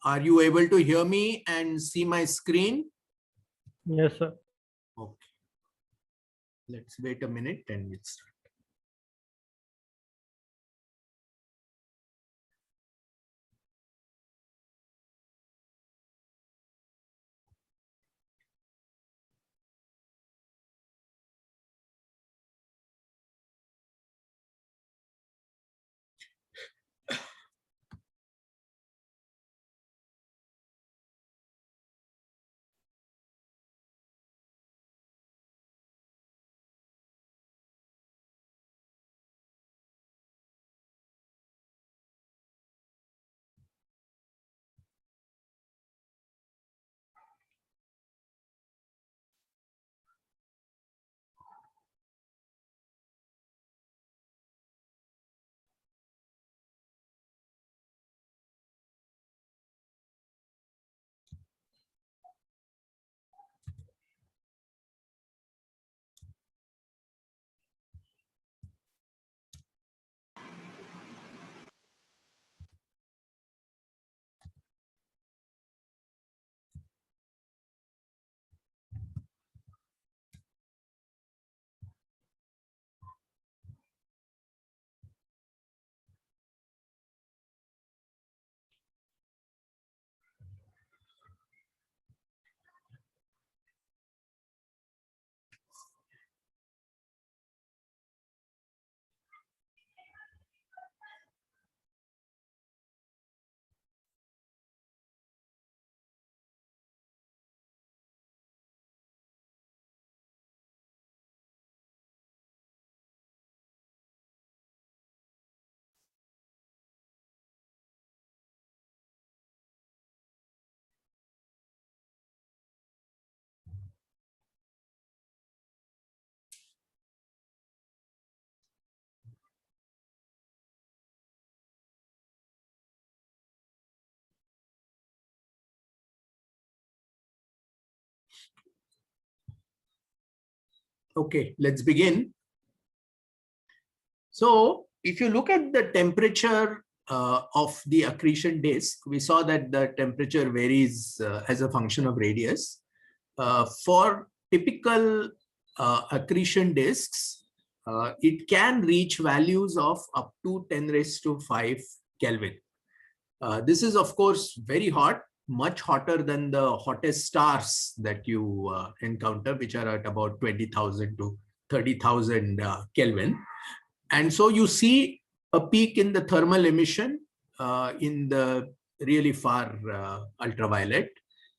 Are you able to hear me and see my screen? Yes, sir. Okay. Let's wait a minute and we'll start. Okay, let's begin. So if you look at the temperature of the accretion disk, we saw that the temperature varies as a function of radius. For typical accretion disks, it can reach values of up to 10 raised to 5 Kelvin. This is, of course, very hot, much hotter than the hottest stars that you encounter, which are at about 20,000 to 30,000 Kelvin. And so you see a peak in the thermal emission in the really far ultraviolet,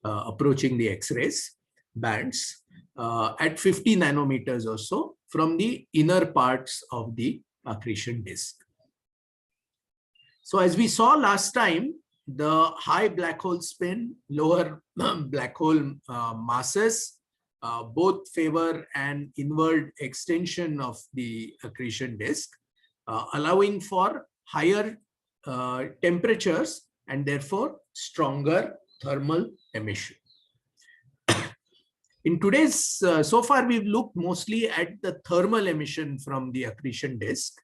approaching the X-rays bands at 50 nanometers or so from the inner parts of the accretion disk. So as we saw last time, the high black hole spin, lower black hole masses, both favor an inward extension of the accretion disk, allowing for higher temperatures and therefore stronger thermal emission. In today's, so far we've looked mostly at the thermal emission from the accretion disk.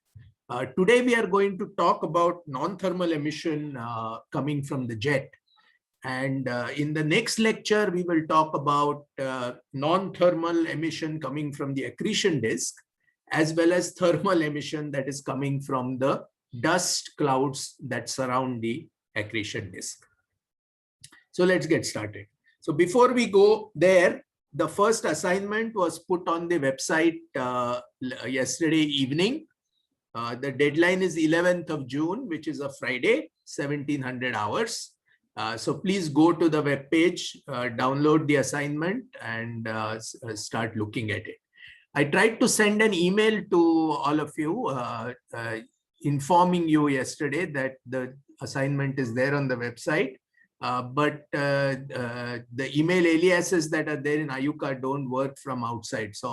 Today we are going to talk about non-thermal emission coming from the jet. And in the next lecture, we will talk about non-thermal emission coming from the accretion disk, as well as thermal emission that is coming from the dust clouds that surround the accretion disk. So let's get started. So before we go there, the first assignment was put on the website yesterday evening. The deadline is 11th of June, which is a Friday, 1700 hours. So please go to the web page, download the assignment and start looking at it. I tried to send an email to all of you informing you yesterday that the assignment is there on the website. But the email aliases that are there in IUCAA don't work from outside. So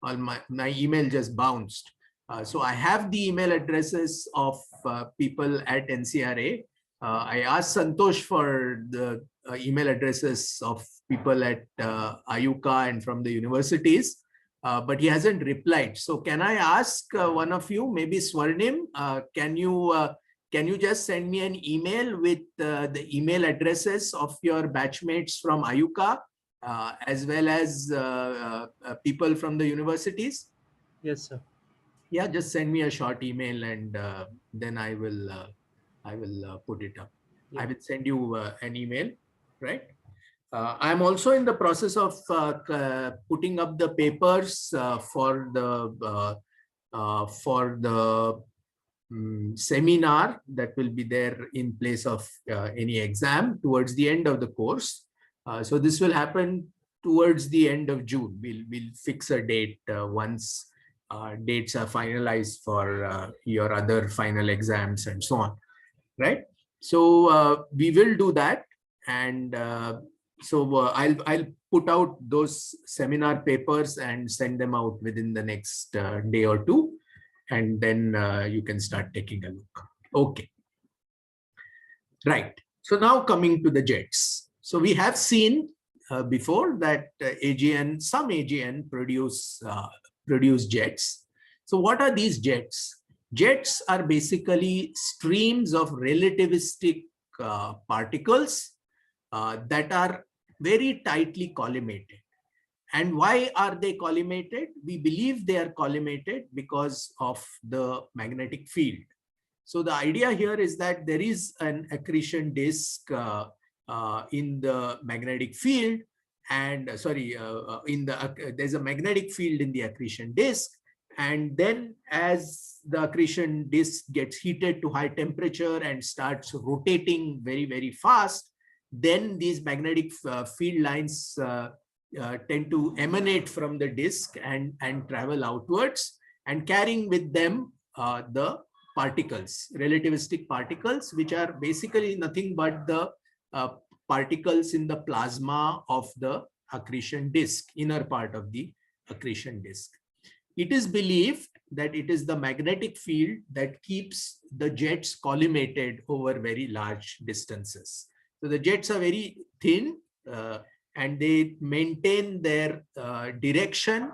all my email just bounced. So I have the email addresses of people at NCRA. I asked Santosh for the email addresses of people at IUCAA and from the universities, but he hasn't replied. So can I ask one of you, maybe Swarnim, can you can you just send me an email with the email addresses of your batchmates from Ayuka, as well as people from the universities? Yes, sir. Yeah, just send me a short email, and then I will put it up. Yeah. I will send you an email, right? I'm also in the process of putting up the papers for the seminar that will be there in place of any exam towards the end of the course. So this will happen towards the end of June. We'll fix a date once dates are finalized for your other final exams and so on, right? So we will do that, and I'll put out those seminar papers and send them out within the next day or two, and then you can start taking a look. Okay, right. So now coming to the jets. So we have seen before that some AGN produce jets. So what are these jets? Jets are basically streams of relativistic particles that are very tightly collimated. And why are they collimated? We believe they are collimated because of the magnetic field. So the idea here is that there is an accretion disk in the magnetic field, and there's a magnetic field in the accretion disk. And then as the accretion disk gets heated to high temperature and starts rotating very, very fast, then these magnetic field lines tend to emanate from the disk and travel outwards, and carrying with them the particles, relativistic particles, which are basically nothing but the particles in the plasma of the accretion disk, inner part of the accretion disk. It is believed that it is the magnetic field that keeps the jets collimated over very large distances. So the jets are very thin and they maintain their direction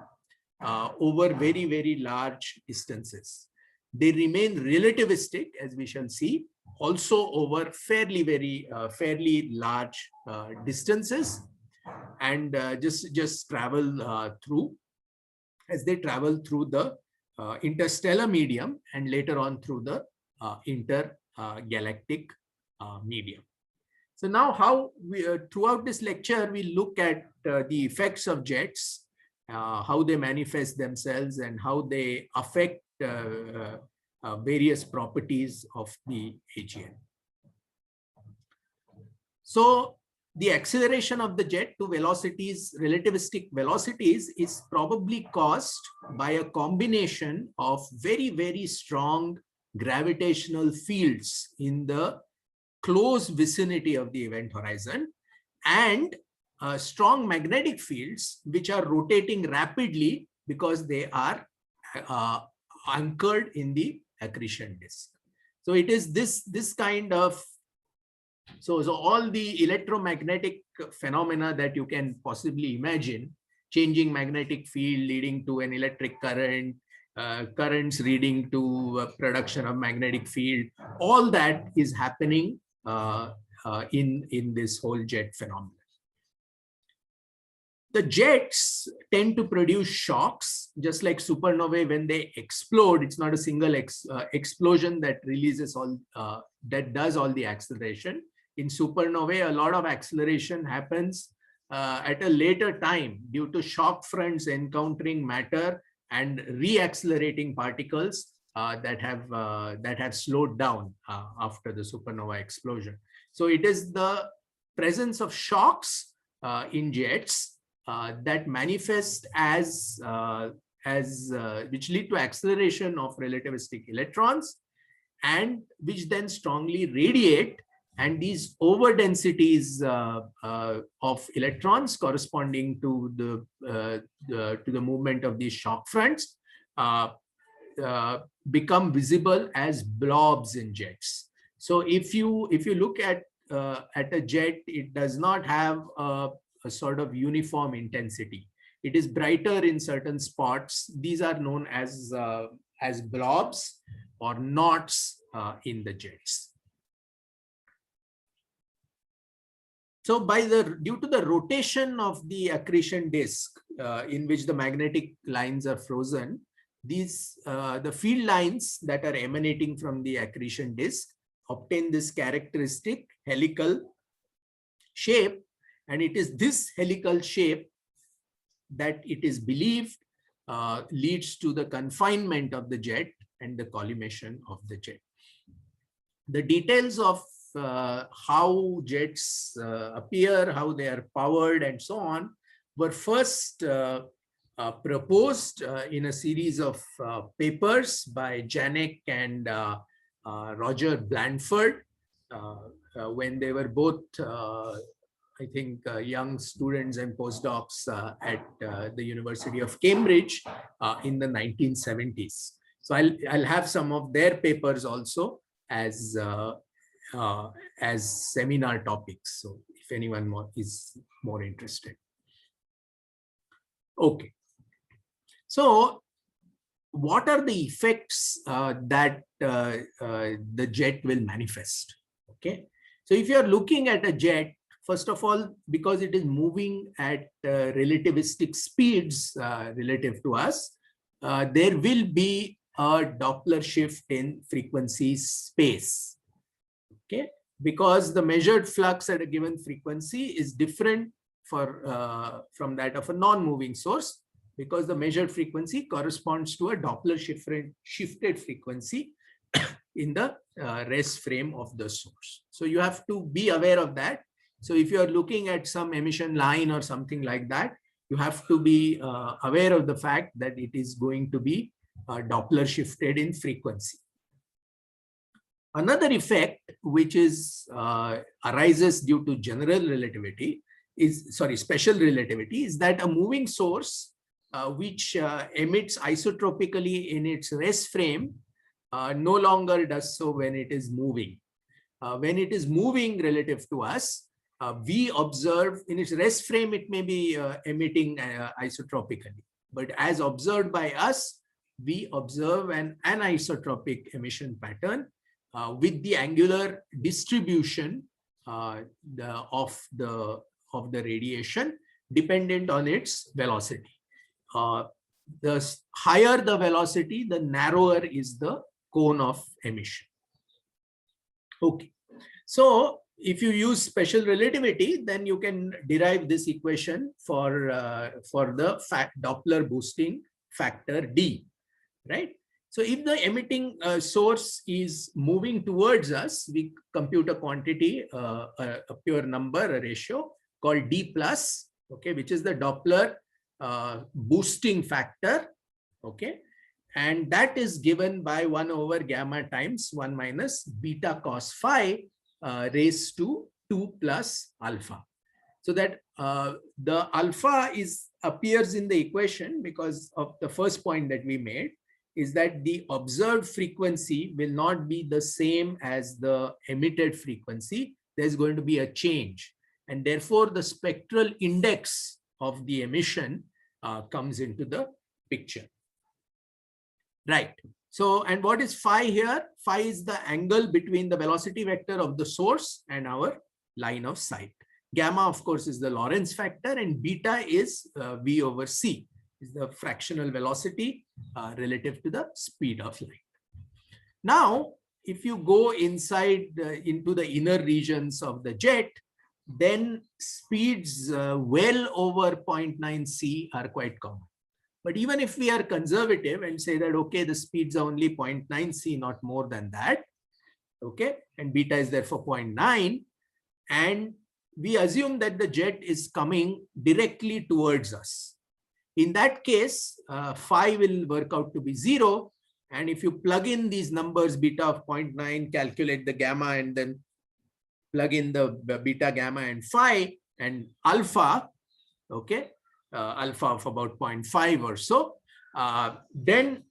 over very, very large distances. They remain relativistic, as we shall see, also over fairly large distances, and just travel through, as they travel through the interstellar medium and later on through the intergalactic medium. So now how we, throughout this lecture, we look at the effects of jets, how they manifest themselves and how they affect various properties of the AGN. So the acceleration of the jet to velocities, relativistic velocities, is probably caused by a combination of very, very strong gravitational fields in the close vicinity of the event horizon, and strong magnetic fields which are rotating rapidly because they are anchored in the accretion disk. So it is this kind of, so all the electromagnetic phenomena that you can possibly imagine, changing magnetic field leading to an electric current, currents leading to production of magnetic field, all that is happening in this whole jet phenomenon. The jets tend to produce shocks, just like supernovae. When they explode, it's not a single explosion that releases all, that does all the acceleration. In supernovae, a lot of acceleration happens at a later time due to shock fronts encountering matter and re-accelerating particles that have slowed down after the supernova explosion. So it is the presence of shocks in jets that manifest as which lead to acceleration of relativistic electrons, and which then strongly radiate, and these over densities of electrons corresponding to the movement of these shock fronts become visible as blobs in jets. So if you look at a jet, it does not have a sort of uniform intensity. It is brighter in certain spots. These are known as blobs or knots in the jets. So due to the rotation of the accretion disk in which the magnetic lines are frozen, the field lines that are emanating from the accretion disk obtain this characteristic helical shape, and it is this helical shape that it is believed leads to the confinement of the jet and the collimation of the jet. The details of how jets appear, how they are powered, and so on, were first proposed in a series of papers by Janek and Roger Blandford when they were both, I think, young students and postdocs at the University of Cambridge in the 1970s. So I'll have some of their papers also as seminar topics. So if anyone is more interested. Okay. So what are the effects that the jet will manifest? Okay. So if you are looking at a jet, first of all, because it is moving at relativistic speeds relative to us, there will be a Doppler shift in frequency space. Okay, because the measured flux at a given frequency is different from that of a non-moving source, because the measured frequency corresponds to a Doppler shifted frequency in the rest frame of the source. So you have to be aware of that. So if you are looking at some emission line or something like that, you have to be aware of the fact that it is going to be Doppler shifted in frequency. Another effect which arises due to general relativity special relativity is that a moving source which emits isotropically in its rest frame no longer does so when it is moving. When it is moving relative to us, we observe in its rest frame, it may be emitting isotropically, but as observed by us, we observe an anisotropic emission pattern with the angular distribution of the radiation dependent on its velocity. The higher the velocity, the narrower is the cone of emission. Okay, so if you use special relativity, then you can derive this equation for the Doppler boosting factor D, right? So if the emitting source is moving towards us, we compute a quantity, a pure number, a ratio called D plus, okay, which is the Doppler boosting factor, okay, and that is given by 1 over gamma times 1 minus beta cos phi raised to 2 plus alpha. So that the alpha appears in the equation because of the first point that we made, is that the observed frequency will not be the same as the emitted frequency. There's going to be a change, and therefore the spectral index of the emission comes into the picture. Right. So, and what is phi here? Phi is the angle between the velocity vector of the source and our line of sight. Gamma, of course, is the Lorentz factor, and beta is V over C, is the fractional velocity relative to the speed of light. Now, if you go inside into the inner regions of the jet, then speeds well over 0.9 C are quite common. But even if we are conservative and say that, okay, the speeds are only 0.9 C, not more than that, okay, and beta is therefore 0.9, and we assume that the jet is coming directly towards us. In that case, phi will work out to be 0. And if you plug in these numbers, beta of 0.9, calculate the gamma, and then plug in the beta, gamma, and phi, and alpha, okay, alpha of about 0.5 or so, then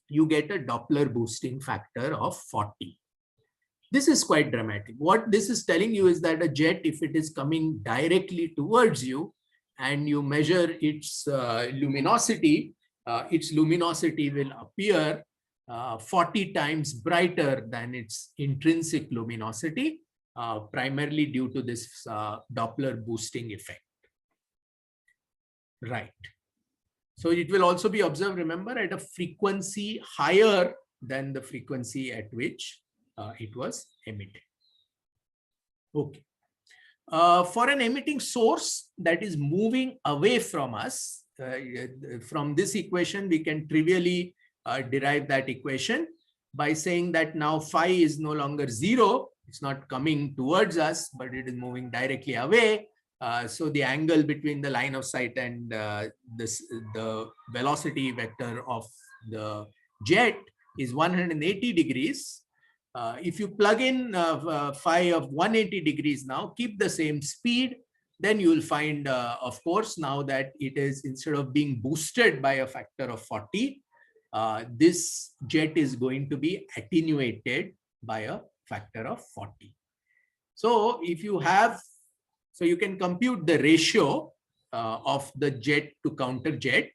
you get a Doppler boosting factor of 40. This is quite dramatic. What this is telling you is that a jet, if it is coming directly towards you and you measure its luminosity will appear 40 times brighter than its intrinsic luminosity, primarily due to this Doppler boosting effect. Right. So it will also be observed, remember, at a frequency higher than the frequency at which it was emitted. Okay. For an emitting source that is moving away from us, from this equation, we can trivially derive that equation by saying that now phi is no longer 0. It's not coming towards us, but it is moving directly away. So the angle between the line of sight and the velocity vector of the jet is 180 degrees. If you plug in phi of 180 degrees now, keep the same speed, then you will find, of course, now that it is, instead of being boosted by a factor of 40, this jet is going to be attenuated by a factor of 40. So if you have, so you can compute the ratio of the jet to counter jet.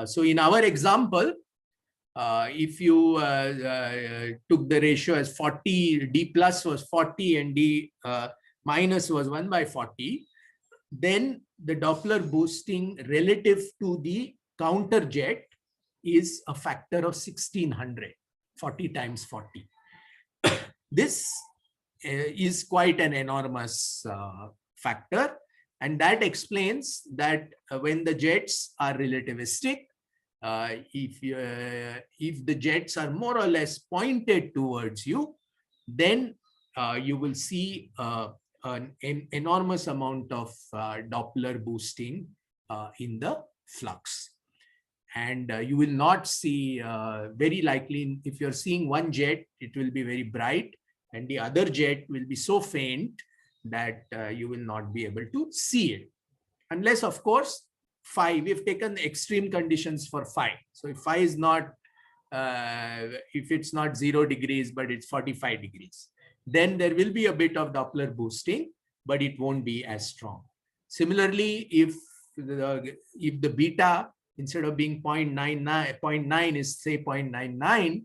So in our example, if you took the ratio as 40, D plus was 40 and D minus was 1 by 40, then the Doppler boosting relative to the counter jet is a factor of 1600, 40 times 40. This is quite an enormous factor, and that explains that when the jets are relativistic, if the jets are more or less pointed towards you, then you will see an enormous amount of Doppler boosting in the flux. And you will not see, very likely, if you're seeing one jet, it will be very bright, and the other jet will be so faint that you will not be able to see it. Unless, of course, phi, we've taken extreme conditions for phi. So if phi is not, if it's not 0 degrees, but it's 45 degrees, then there will be a bit of Doppler boosting, but it won't be as strong. Similarly, if the beta, instead of being 0.9 is say 0.99,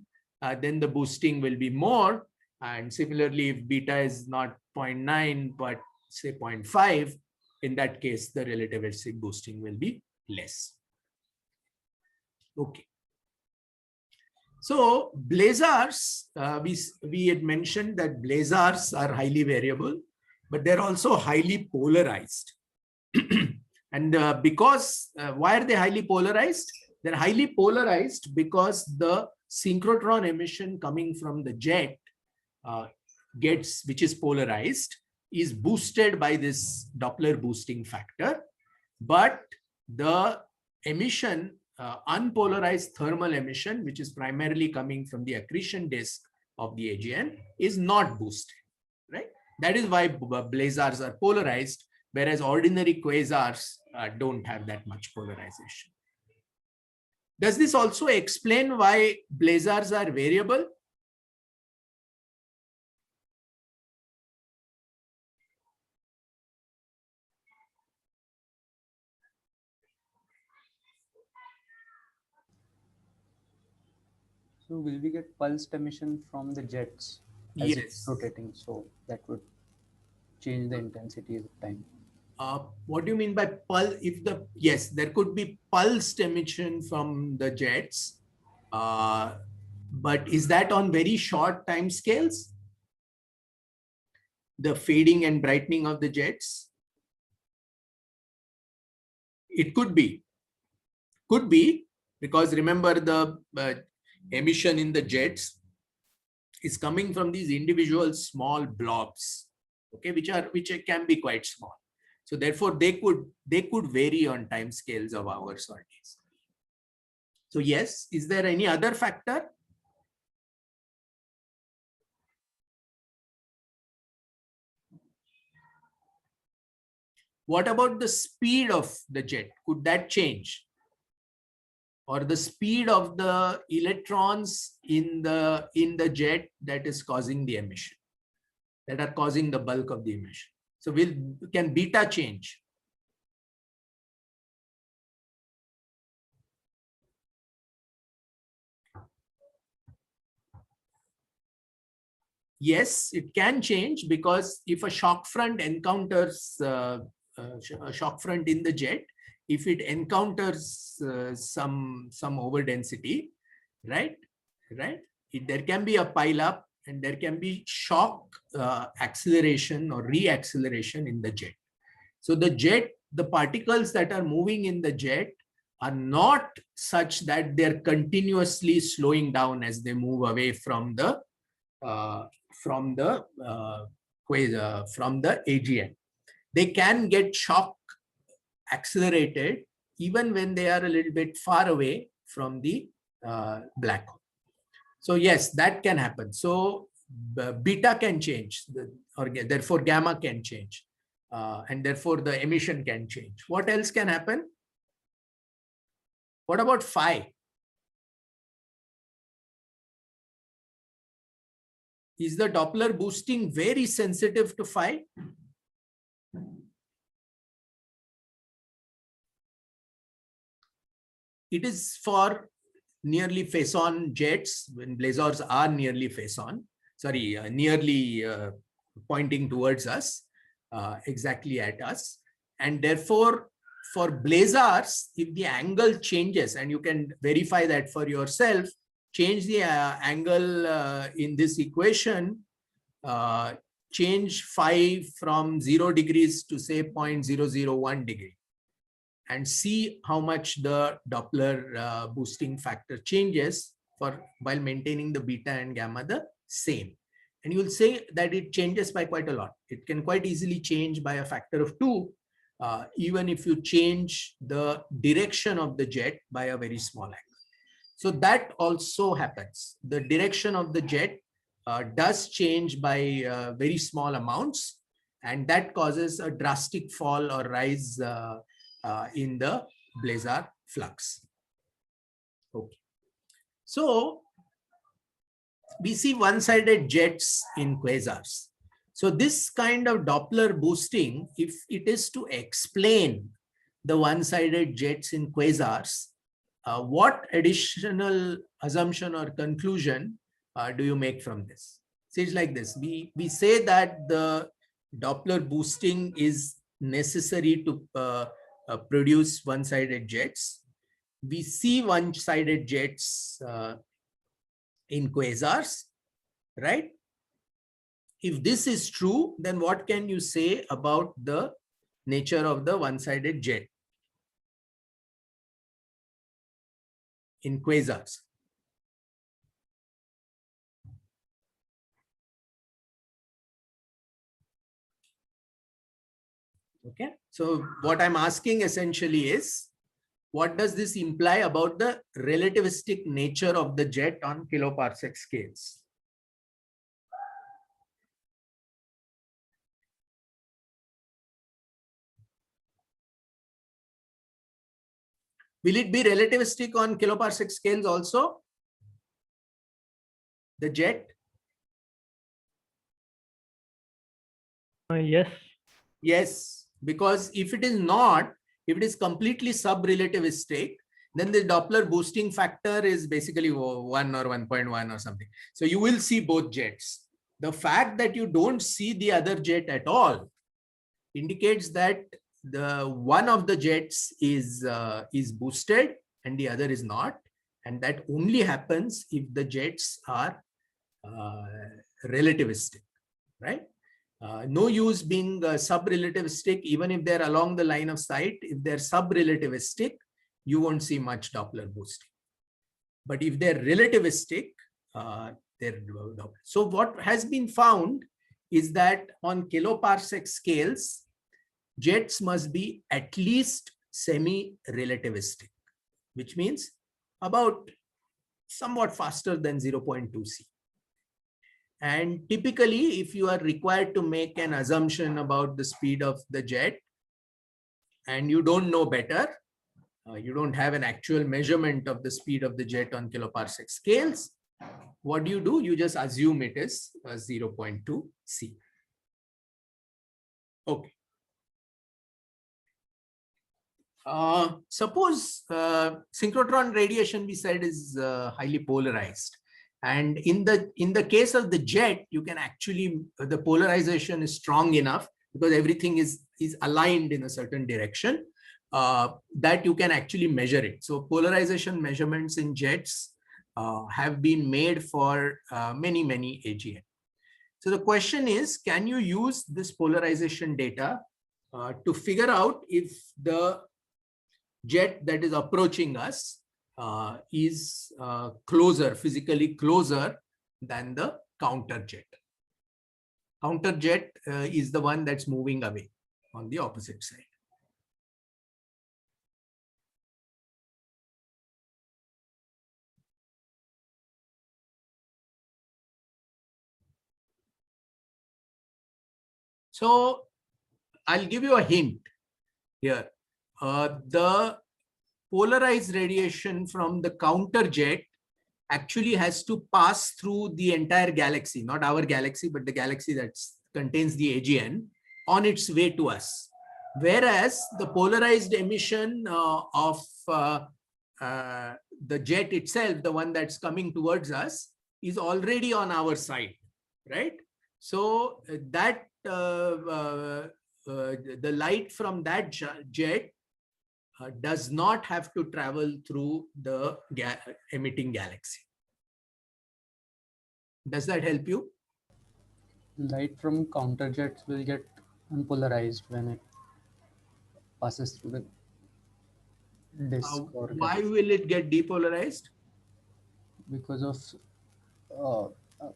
then the boosting will be more. And similarly, if beta is not 0.9, but say 0.5, in that case, the relativistic boosting will be less. Okay. So blazars, we had mentioned that blazars are highly variable, but they're also highly polarized. And because, why are they highly polarized? They're highly polarized because the synchrotron emission coming from the jet which is polarized, is boosted by this Doppler boosting factor, but the emission, unpolarized thermal emission, which is primarily coming from the accretion disk of the AGN, is not boosted, right? That is why blazars are polarized, whereas ordinary quasars don't have that much polarization. Does this also explain why blazars are variable? So will we get pulsed emission from the jets as Yes. it's rotating? So that would change the intensity with time. What do you mean by pulse? Yes, there could be pulsed emission from the jets, but is that on very short time scales? The fading and brightening of the jets? It could be, because remember the emission in the jets is coming from these individual small blobs, okay, which can be quite small. So therefore, they could vary on time scales of hours or days. So yes, is there any other factor? What about the speed of the jet? Could that change? Or the speed of the electrons in the jet that is causing the emission, that are causing the bulk of the emission? So can beta change? yes, it can change, because if a shock front encounters a shock front in the jet, if it encounters some overdensity, right, there can be a pile up, and there can be shock acceleration or reacceleration in the jet. So the particles that are moving in the jet are not such that they're continuously slowing down as they move away from the AGN. They can get shock accelerated even when they are a little bit far away from the black hole. So yes, that can happen. So beta can change, or therefore gamma can change, and therefore the emission can change. What else can happen? What about phi? Is the Doppler boosting very sensitive to phi? It is for nearly face-on jets, when blazars are nearly face-on, nearly pointing towards us, exactly at us. And therefore, for blazars, if the angle changes, and you can verify that for yourself, change the angle in this equation, change phi from 0 degrees to say 0.001 degree, and see how much the Doppler boosting factor changes while maintaining the beta and gamma the same. And you will say that it changes by quite a lot. It can quite easily change by a factor of 2, even if you change the direction of the jet by a very small angle. So that also happens. The direction of the jet does change by very small amounts, and that causes a drastic fall or rise in the blazar flux. Okay. So we see one-sided jets in quasars. So this kind of Doppler boosting, if it is to explain the one-sided jets in quasars, what additional assumption or conclusion do you make from this? So it's like this. We say that the Doppler boosting is necessary to produce one-sided jets. We see one-sided jets in quasars, right? If this is true, then what can you say about the nature of the one-sided jet in quasars? Okay, so what I'm asking essentially is, what does this imply about the relativistic nature of the jet on kiloparsec scales? Will it be relativistic on kiloparsec scales also? The jet? Yes. Yes, because if it is not, if it is completely sub-relativistic, then the Doppler boosting factor is basically 1 or 1.1 or something. So you will see both jets. The fact that you don't see the other jet at all indicates that the one of the jets is boosted and the other is not, and that only happens if the jets are relativistic, right? No use being sub-relativistic, even if they're along the line of sight. If they're sub-relativistic, you won't see much Doppler boosting. But if they're relativistic, they're Doppler. So what has been found is that on kiloparsec scales, jets must be at least semi-relativistic, which means about somewhat faster than 0.2 C. And typically, if you are required to make an assumption about the speed of the jet and you don't know better, you don't have an actual measurement of the speed of the jet on kiloparsec scales, what do? You just assume it is 0.2 C. Okay. Suppose synchrotron radiation, we said, is highly polarized. And in the case of the jet, you can actually, the polarization is strong enough because everything is aligned in a certain direction, that you can actually measure it. So polarization measurements in jets have been made for many AGN. So the question is, can you use this polarization data to figure out if the jet that is approaching us is physically closer than the counter jet. Counter jet is the one that's moving away on the opposite side. So I'll give you a hint here. The polarized radiation from the counter jet actually has to pass through the entire galaxy, not our galaxy, but the galaxy that contains the AGN, on its way to us. Whereas the polarized emission of the jet itself, the one that's coming towards us, is already on our side, right? So that the light from that jet does not have to travel through the emitting galaxy. Does that help you? Light from counter jets will get unpolarized when it passes through the disk or Why galaxy. will it get depolarized? Because of uh, uh,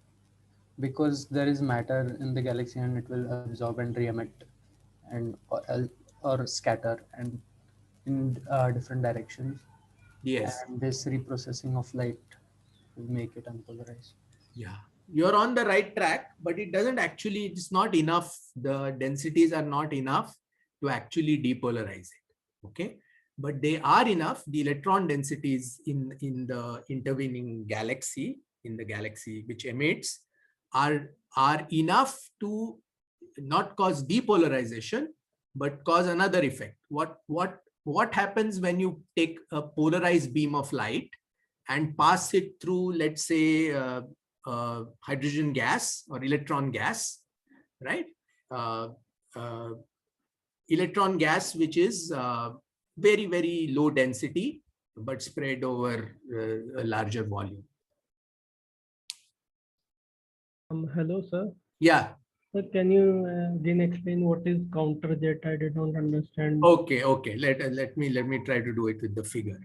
because there is matter in the galaxy and it will absorb and re-emit and or scatter and in different directions. Yes. And this reprocessing of light will make it unpolarized. Yeah, you're on the right track, but it doesn't actually, it's not enough. The densities are not enough to actually depolarize it. Okay. But they are enough. The electron densities in the intervening galaxy, in the galaxy which emits, are enough to not cause depolarization, but cause another effect. What happens when you take a polarized beam of light and pass it through, let's say, hydrogen gas or electron gas, right? Electron gas, which is very low density, but spread over a larger volume. Hello, sir. Yeah. Sir, can you again explain what is counter jet? I did not understand. Okay. Let me try to do it with the figure.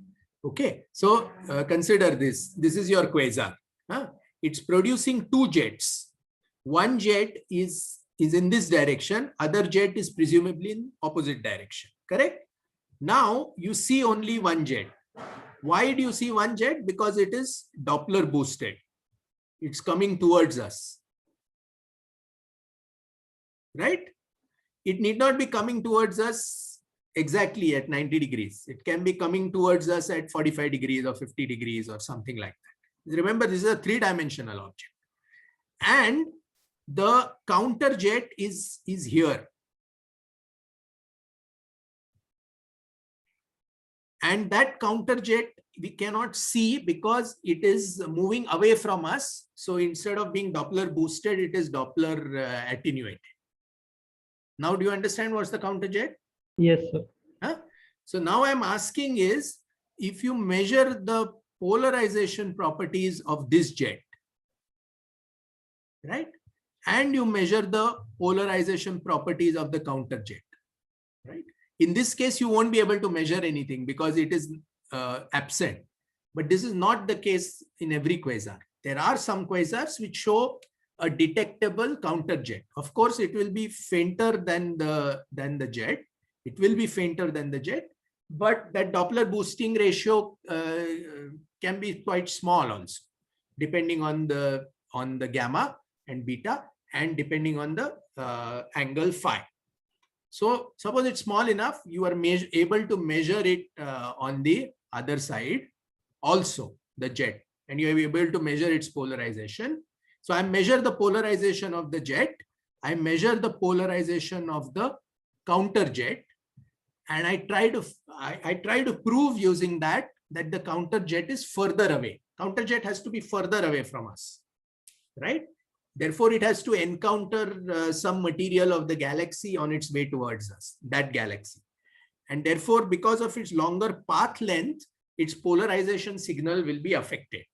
Okay. So consider this. This is your quasar. Huh? It's producing two jets. One jet is in this direction. Other jet is presumably in opposite direction. Correct? Now you see only one jet. Why do you see one jet? Because it is Doppler boosted. It's coming towards us. Right? It need not be coming towards us exactly at 90 degrees. It can be coming towards us at 45 degrees or 50 degrees or something like that. Remember, this is a three-dimensional object. And the counter jet is here. And that counter jet we cannot see because it is moving away from us. So instead of being Doppler boosted, it is Doppler attenuated. Now, do you understand what's the counter jet? Yes, sir. Huh? So now I'm asking is, if you measure the polarization properties of this jet, right? And you measure the polarization properties of the counter jet, right? In this case, you won't be able to measure anything because it is absent. But this is not the case in every quasar. There are some quasars which show a detectable counter jet. Of course, it will be fainter than the jet. It will be fainter than the jet, but that Doppler boosting ratio can be quite small also, depending on the gamma and beta, and depending on the angle phi. So suppose it's small enough, you are able to measure it on the other side also, the jet, and you are able to measure its polarization. So I measure the polarization of the jet, I measure the polarization of the counter jet, and I try to prove using that the counter jet is further away. Counterjet has to be further away from us, right? Therefore, it has to encounter some material of the galaxy on its way towards us, that galaxy. And therefore, because of its longer path length, its polarization signal will be affected.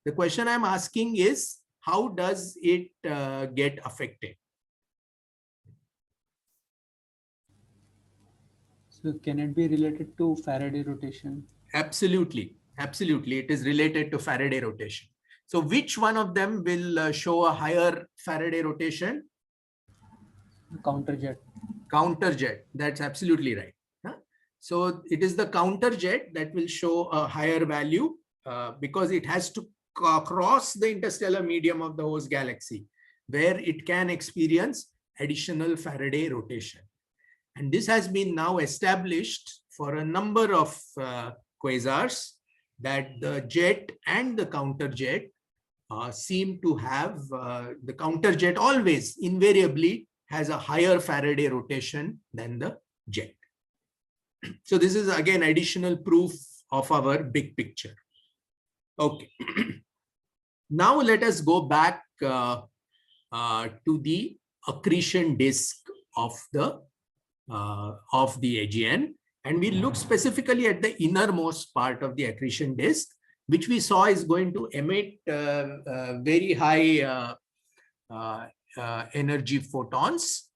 The question I'm asking is, how does it get affected? So can it be related to Faraday rotation? Absolutely. Absolutely. It is related to Faraday rotation. So which one of them will show a higher Faraday rotation? Counterjet. Counterjet. That's absolutely right. Huh? So it is the counterjet that will show a higher value because it has to cross the interstellar medium of the host galaxy, where it can experience additional Faraday rotation. And this has been now established for a number of quasars, that the jet and the counterjet seem to have, the counterjet always invariably has a higher Faraday rotation than the jet. So this is again additional proof of our big picture. Okay. Now let us go back to the accretion disk of the AGN, and we look specifically at the innermost part of the accretion disk, which we saw is going to emit very high energy photons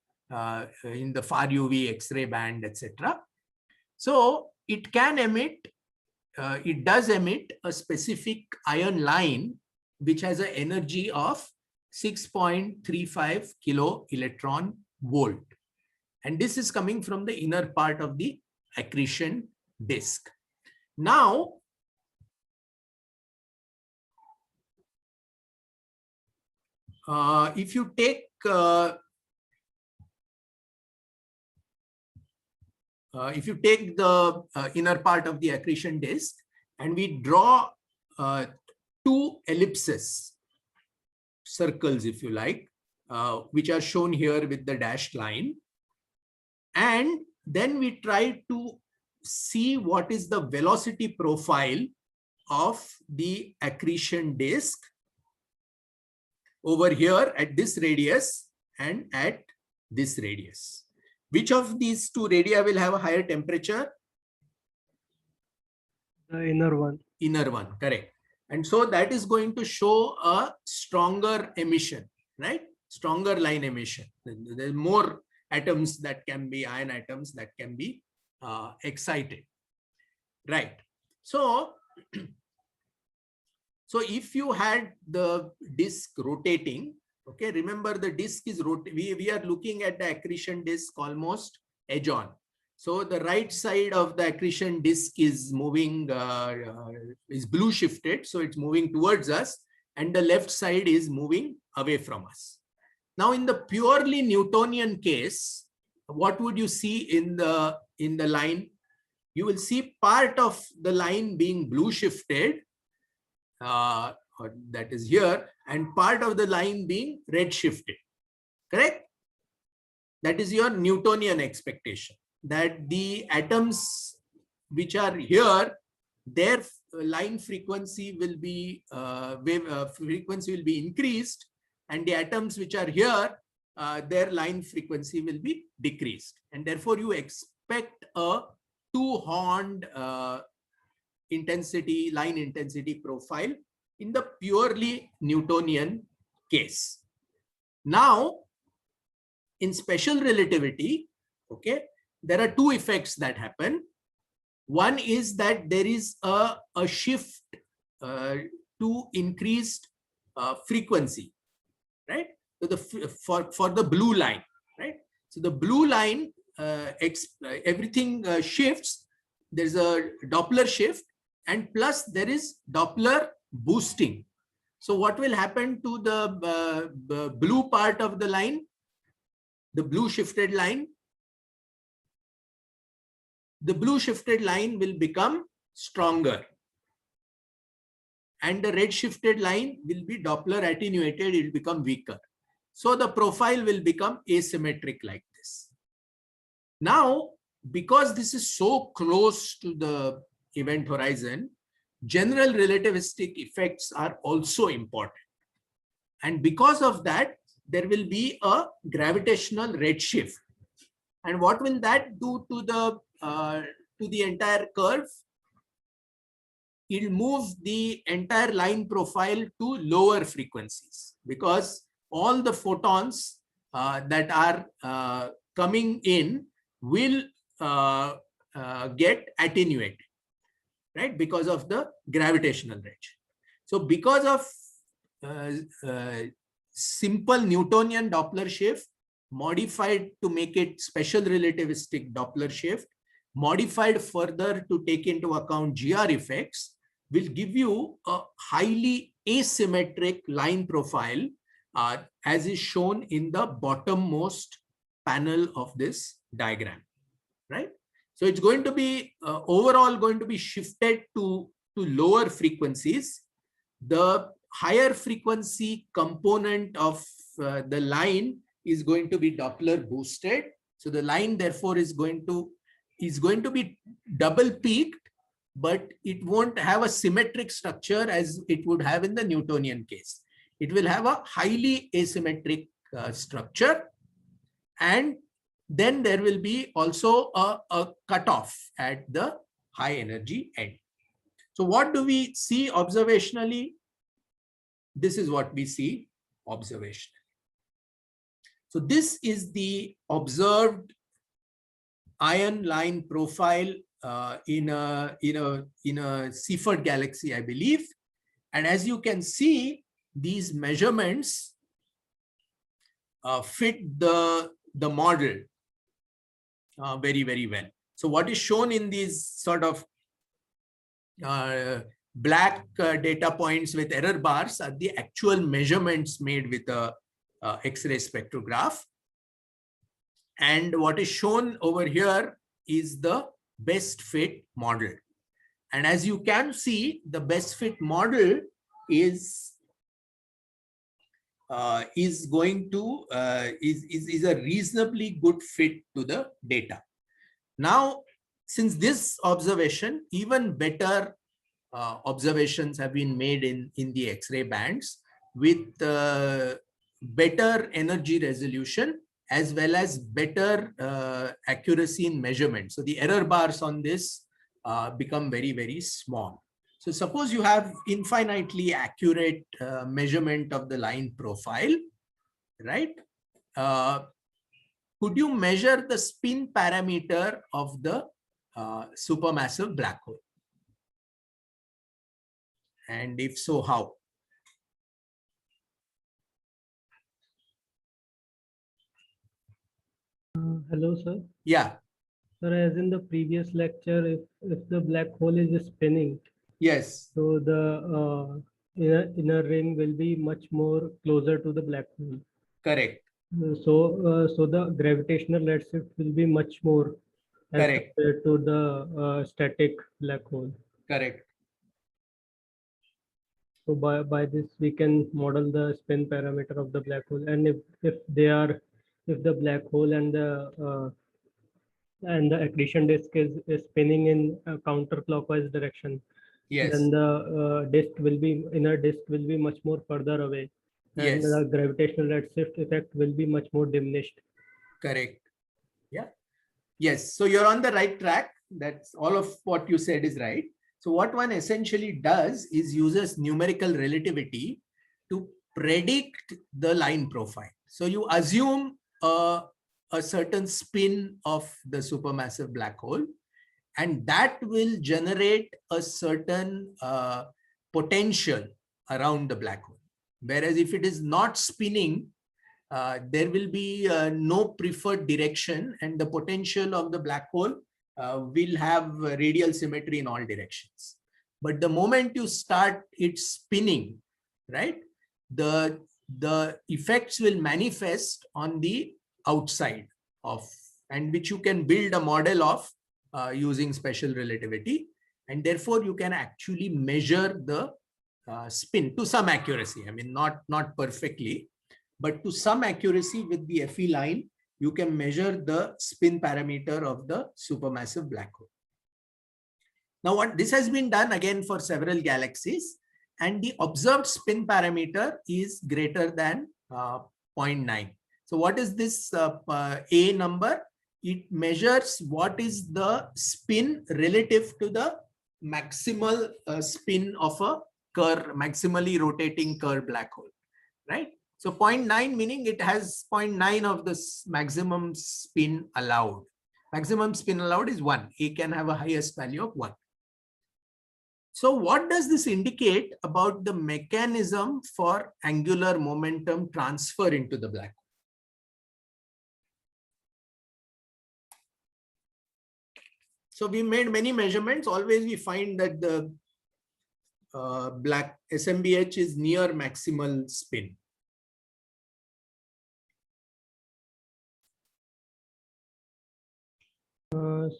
in the far UV X-ray band, etc. So it can emit, it does emit a specific ion line which has an energy of 6.35 kilo electron volt. And this is coming from the inner part of the accretion disk. Now, if you take the inner part of the accretion disk and we draw two ellipses, circles if you like, which are shown here with the dashed line, and then we try to see what is the velocity profile of the accretion disk over here at this radius and at this radius. Which of these two radii will have a higher temperature? The inner one. Inner one, correct. And so that is going to show a stronger emission, right? Stronger line emission. There's more atoms that can be, ion atoms that can be excited, right? So, so if you had the disk rotating, okay, remember the disk is rotating. We are looking at the accretion disk almost edge on. So the right side of the accretion disk is moving, is blue shifted. So it's moving towards us, and the left side is moving away from us. Now in the purely Newtonian case, what would you see in the line? You will see part of the line being blue shifted, that is here, and part of the line being red shifted, correct? That is your Newtonian expectation, that the atoms which are here, their line frequency will be, frequency will be increased, and the atoms which are here, their line frequency will be decreased. And therefore you expect a two-horned intensity, line intensity profile in the purely Newtonian case. Now, in special relativity, okay, there are two effects that happen. One is that there is a shift to increased frequency, right? So for the blue line, right? So the blue line, everything shifts. There's a Doppler shift, and plus there is Doppler boosting. So what will happen to the blue part of the line, the blue shifted line? The blue shifted line will become stronger, and the red shifted line will be Doppler attenuated, it will become weaker. So the profile will become asymmetric like this. Now, because this is so close to the event horizon, general relativistic effects are also important. And because of that, there will be a gravitational redshift. And what will that do to the entire curve? It'll move the entire line profile to lower frequencies, because all the photons that are coming in will get attenuated, right? Because of the gravitational edge. So because of simple Newtonian Doppler shift, modified to make it special relativistic Doppler shift, modified further to take into account GR effects, will give you a highly asymmetric line profile, as is shown in the bottommost panel of this diagram, right? So it's going to be overall going to be shifted to lower frequencies. The higher frequency component of the line is going to be Doppler boosted. So the line therefore is going to be double peaked, but it won't have a symmetric structure as it would have in the Newtonian case. It will have a highly asymmetric structure, and then there will be also a cutoff at the high energy end. So what do we see observationally? This is what we see observationally. So this is the observed ion line profile in a Seyfert galaxy, I believe. And as you can see, these measurements fit the model very, very well. So what is shown in these sort of black data points with error bars are the actual measurements made with a X-ray spectrograph. And what is shown over here is the best fit model. And as you can see, the best fit model is a reasonably good fit to the data. Now, since this observation, even better observations have been made in the X-ray bands with better energy resolution as well as better accuracy in measurement. So the error bars on this become very, very small. So suppose you have infinitely accurate measurement of the line profile, right? Could you measure the spin parameter of the supermassive black hole? And if so, how? Hello, sir. Yeah. Sir, as in the previous lecture, if the black hole is spinning, Yes. so the inner ring will be much more closer to the black hole. Correct. So the gravitational redshift will be much more as Correct. compared to the static black hole. Correct. So by this we can model the spin parameter of the black hole, and if the black hole and the accretion disk is spinning in a counterclockwise direction, Yes. then the inner disk will be much more further away, and Yes. the gravitational redshift effect will be much more diminished. Correct. Yeah. Yes. So you're on the right track. That's all of what you said is right. So what one essentially does is uses numerical relativity to predict the line profile. So you assume a certain spin of the supermassive black hole, and that will generate a certain potential around the black hole. Whereas if it is not spinning, there will be no preferred direction, and the potential of the black hole will have radial symmetry in all directions. But the moment you start it spinning, right, the effects will manifest on the outside of, and which you can build a model of using special relativity, and therefore you can actually measure the spin to some accuracy. I mean, not perfectly, but to some accuracy with the Fe line, you can measure the spin parameter of the supermassive black hole. Now, what this has been done again for several galaxies, and the observed spin parameter is greater than 0.9. So what is this A number? It measures what is the spin relative to the maximal spin of a maximally rotating Kerr black hole, right? So 0.9 meaning it has 0.9 of this maximum spin allowed. Maximum spin allowed is 1. A can have a highest value of 1. So what does this indicate about the mechanism for angular momentum transfer into the black hole? So we made many measurements. Always we find that the black SMBH is near maximal spin.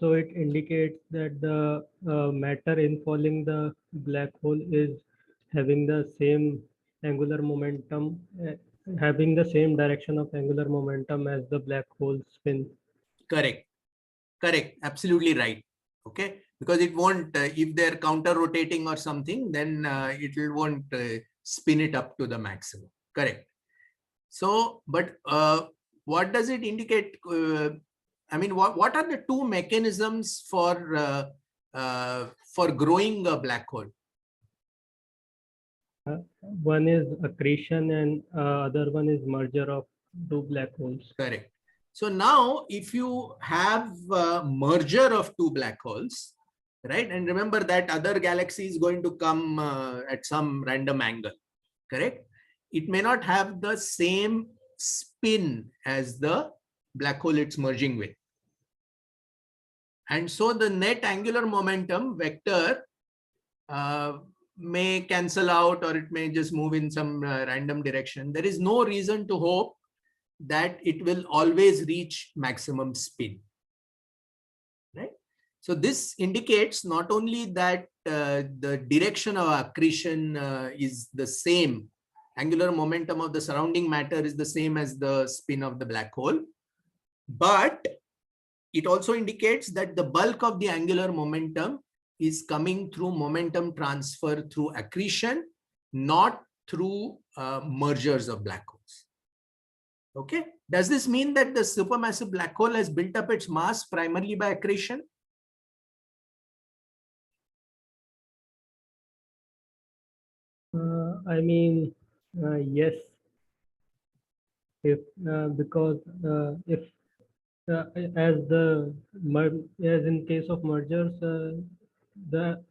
So it indicates that the matter infalling the black hole is having the same angular momentum, having the same direction of angular momentum as the black hole spin. Correct. Correct. Absolutely right. Okay. Because it won't, if they're counter rotating or something, then it won't spin it up to the maximum. Correct. So, but what does it indicate? I mean, what are the two mechanisms for growing a black hole? One is accretion and other one is merger of two black holes. Correct. So now if you have a merger of two black holes, right? And remember that other galaxy is going to come at some random angle, correct? It may not have the same spin as the black hole it's merging with. And so the net angular momentum vector may cancel out, or it may just move in some random direction. There is no reason to hope that it will always reach maximum spin, right? So this indicates not only that the direction of accretion is the same, angular momentum of the surrounding matter is the same as the spin of the black hole, but it also indicates that the bulk of the angular momentum is coming through momentum transfer through accretion, not through mergers of black holes. Okay. Does this mean that the supermassive black hole has built up its mass primarily by accretion? I mean, yes. If because if as in case of mergers, the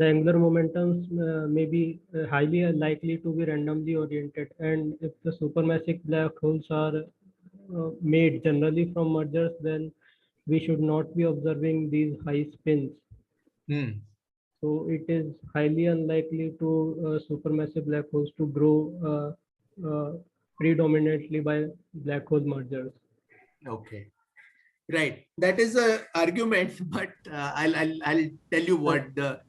angular momentums may be highly likely to be randomly oriented, and if the supermassive black holes are made generally from mergers, then we should not be observing these high spins. So it is highly unlikely to supermassive black holes to grow predominantly by black hole mergers. Okay, right. That is a argument, but I'll tell you what the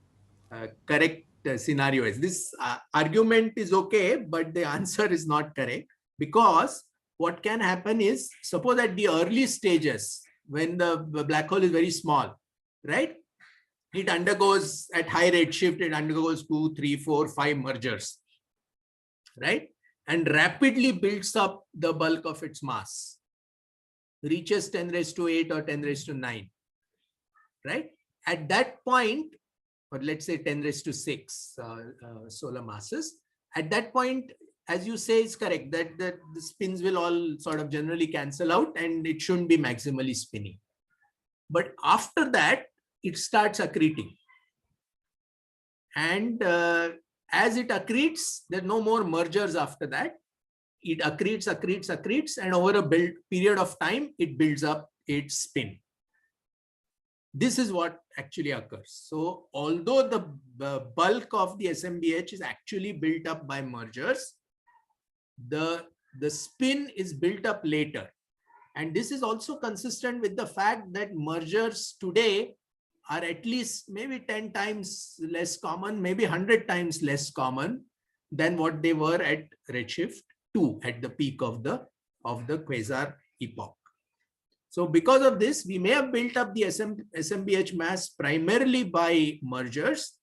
correct scenario is. This argument is okay, but the answer is not correct, because what can happen is, suppose at the early stages when the black hole is very small, right? It undergoes at high redshift, it undergoes 2, 3, 4, 5 mergers, right? And rapidly builds up the bulk of its mass, reaches 10 raised to 8 or 10 raised to 9, right? At that point, or let's say 10 raised to 6 solar masses, at that point, as you say, is correct, that the spins will all sort of generally cancel out and it shouldn't be maximally spinning. But after that, it starts accreting. And as it accretes, there are no more mergers after that. It accretes, and over a period of time, it builds up its spin. This is what actually occurs. So although the bulk of the SMBH is actually built up by mergers, the spin is built up later. And this is also consistent with the fact that mergers today are at least maybe 10 times less common, maybe 100 times less common than what they were at redshift 2 at the peak of the quasar epoch. So because of this, we may have built up the SMBH mass primarily by mergers,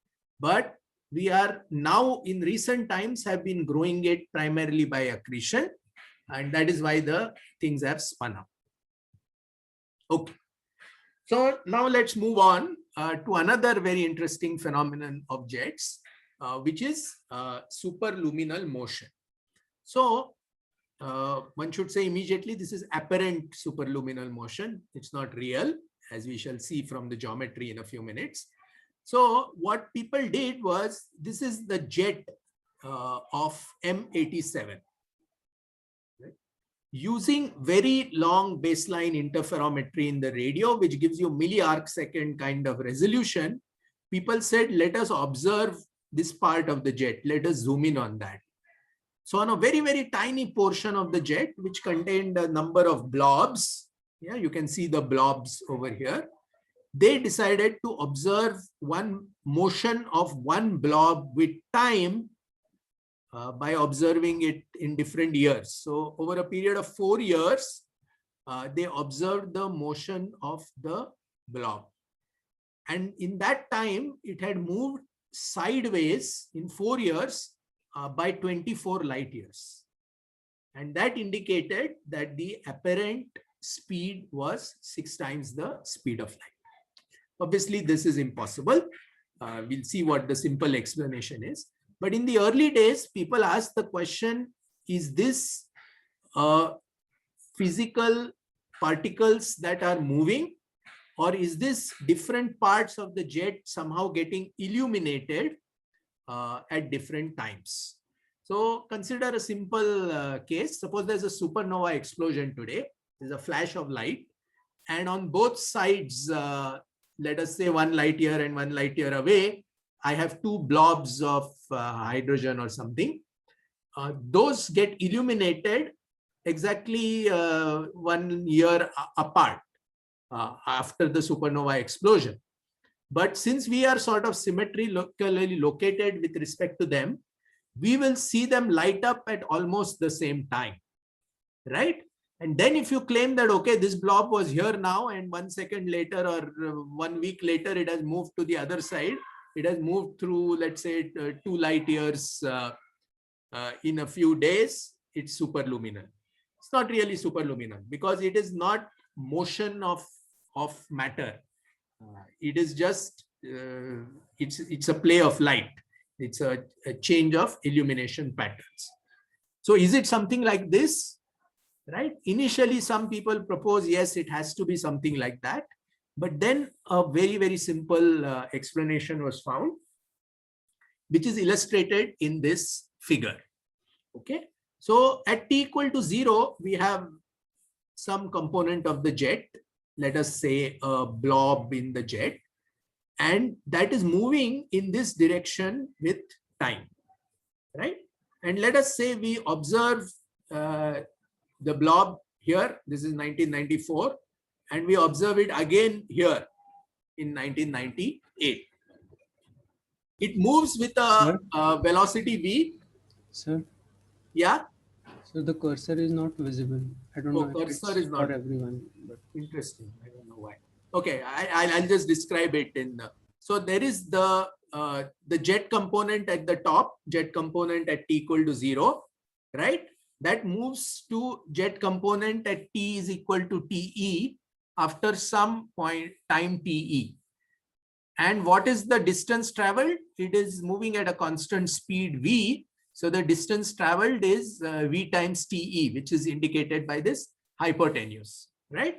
but we are now in recent times have been growing it primarily by accretion, and that is why the things have spun up. Okay. So now let's move on to another very interesting phenomenon of jets, which is superluminal motion. So one should say immediately this is apparent superluminal motion. It's not real, as we shall see from the geometry in a few minutes. So what people did was, this is the jet of M87. Using very long baseline interferometry in the radio, which gives you milli-arc-second kind of resolution, people said, let us observe this part of the jet. Let us zoom in on that. So on a very, very tiny portion of the jet, which contained a number of blobs, yeah, you can see the blobs over here, they decided to observe one motion of one blob with time by observing it in different years. So over a period of 4 years, they observed the motion of the blob. And in that time, it had moved sideways in 4 years by 24 light years. And that indicated that the apparent speed was 6 times the speed of light. Obviously, this is impossible. We'll see what the simple explanation is. But in the early days, people asked the question, is this physical particles that are moving, or is this different parts of the jet somehow getting illuminated at different times? So consider a simple case. Suppose there's a supernova explosion today. There's a flash of light. And on both sides, let us say 1 light year and 1 light year away, I have 2 blobs of hydrogen or something. Those get illuminated exactly 1 year apart after the supernova explosion. But since we are sort of symmetrically located with respect to them, we will see them light up at almost the same time, right? And then if you claim that, okay, this blob was here now, and 1 second later or 1 week later, it has moved to the other side, it has moved through, let's say, 2 light years in a few days, it's superluminal. It's not really superluminal because it is not motion of matter. It is just, it's a play of light. It's a change of illumination patterns. So is it something like this? Right? Initially, some people propose, yes, it has to be something like that. But then a very, very simple explanation was found, which is illustrated in this figure. Okay. So at t equal to 0, we have some component of the jet, let us say a blob in the jet, and that is moving in this direction with time, right? And let us say we observe the blob here, this is 1994, and we observe it again here in 1998. It moves with a velocity v. Sir? Yeah? So the cursor is not visible. I don't know if cursor it's is not for everyone. But interesting. I don't know why. Okay, I'll just describe it in the. So there is the jet component at the top, jet component at t equal to 0, right? That moves to jet component at t is equal to te after some point time te. And what is the distance traveled? It is moving at a constant speed v. So the distance traveled is v times te, which is indicated by this hypotenuse, right?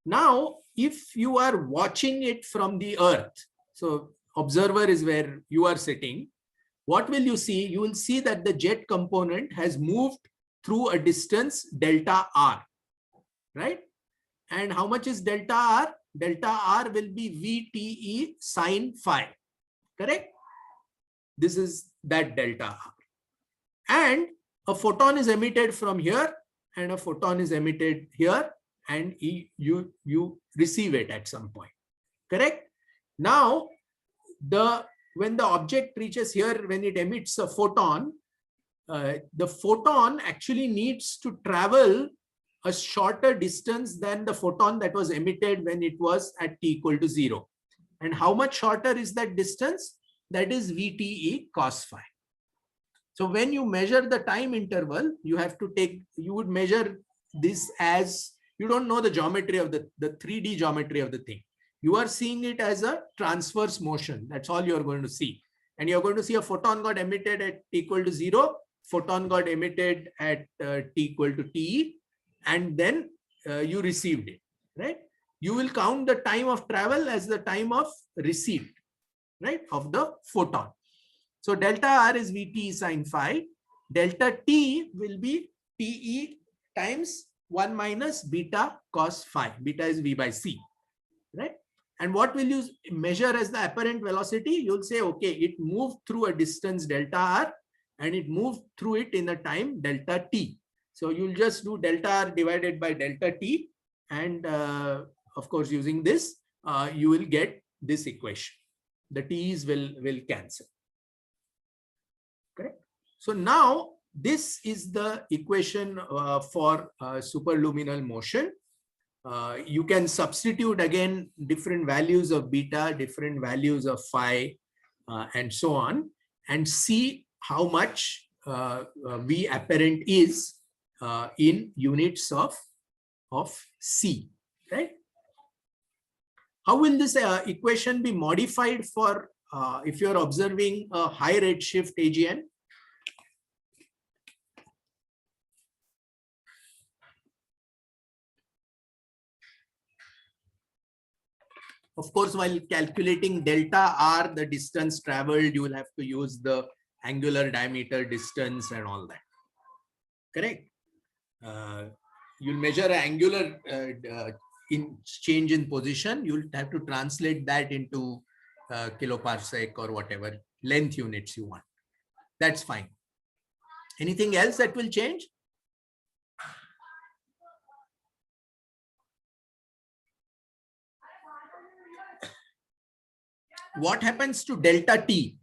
Now, if you are watching it from the Earth, so observer is where you are sitting, what will you see? You will see that the jet component has moved through a distance delta r, right? And how much is delta r? Delta r will be vte sine phi, correct? This is that delta r. And a photon is emitted from here, and a photon is emitted here, and you receive it at some point, correct? Now, when the object reaches here, when it emits a photon, the photon actually needs to travel a shorter distance than the photon that was emitted when it was at t equal to 0. And how much shorter is that distance? That is VTE cos phi. So when you measure the time interval, you would measure this as, you don't know the geometry of the 3D geometry of the thing. You are seeing it as a transverse motion. That's all you're going to see. And you're going to see a photon got emitted at t equal to 0, photon got emitted at t equal to TE, and then you received it, right? You will count the time of travel as the time of receipt, right, of the photon. So delta R is VT sine phi. Delta T will be TE times 1 minus beta cos phi. Beta is V by C, right? And what will you measure as the apparent velocity? You'll say, okay, it moved through a distance delta R and it moved through it in a time delta T. So you'll just do delta R divided by delta T. And of course, using this, you will get this equation. The T's will cancel. Correct. So now this is the equation for superluminal motion. You can substitute again different values of beta, different values of phi, and so on, and see how much V apparent is in units of C, right? How will this equation be modified for if you're observing a high redshift AGN? Of course, while calculating delta R, the distance traveled, you will have to use the angular diameter distance and all that. Correct? You'll measure an angular change in position. You'll have to translate that into kiloparsec or whatever length units you want. That's fine. Anything else that will change? What happens to delta T?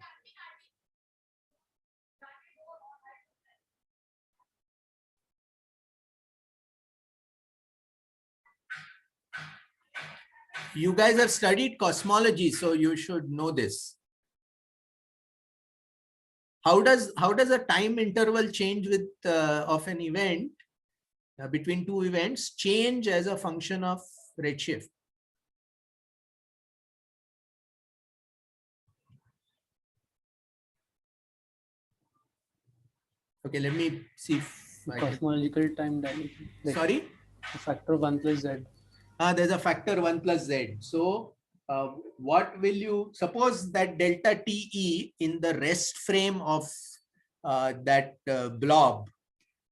You guys have studied cosmology, so you should know this. How does a time interval change with of an event between two events change as a function of redshift? Okay, let me see if Cosmological time dilation. Like sorry? a factor of 1 plus z. There's a factor 1 plus z. So what will you suppose that delta TE in the rest frame of that blob,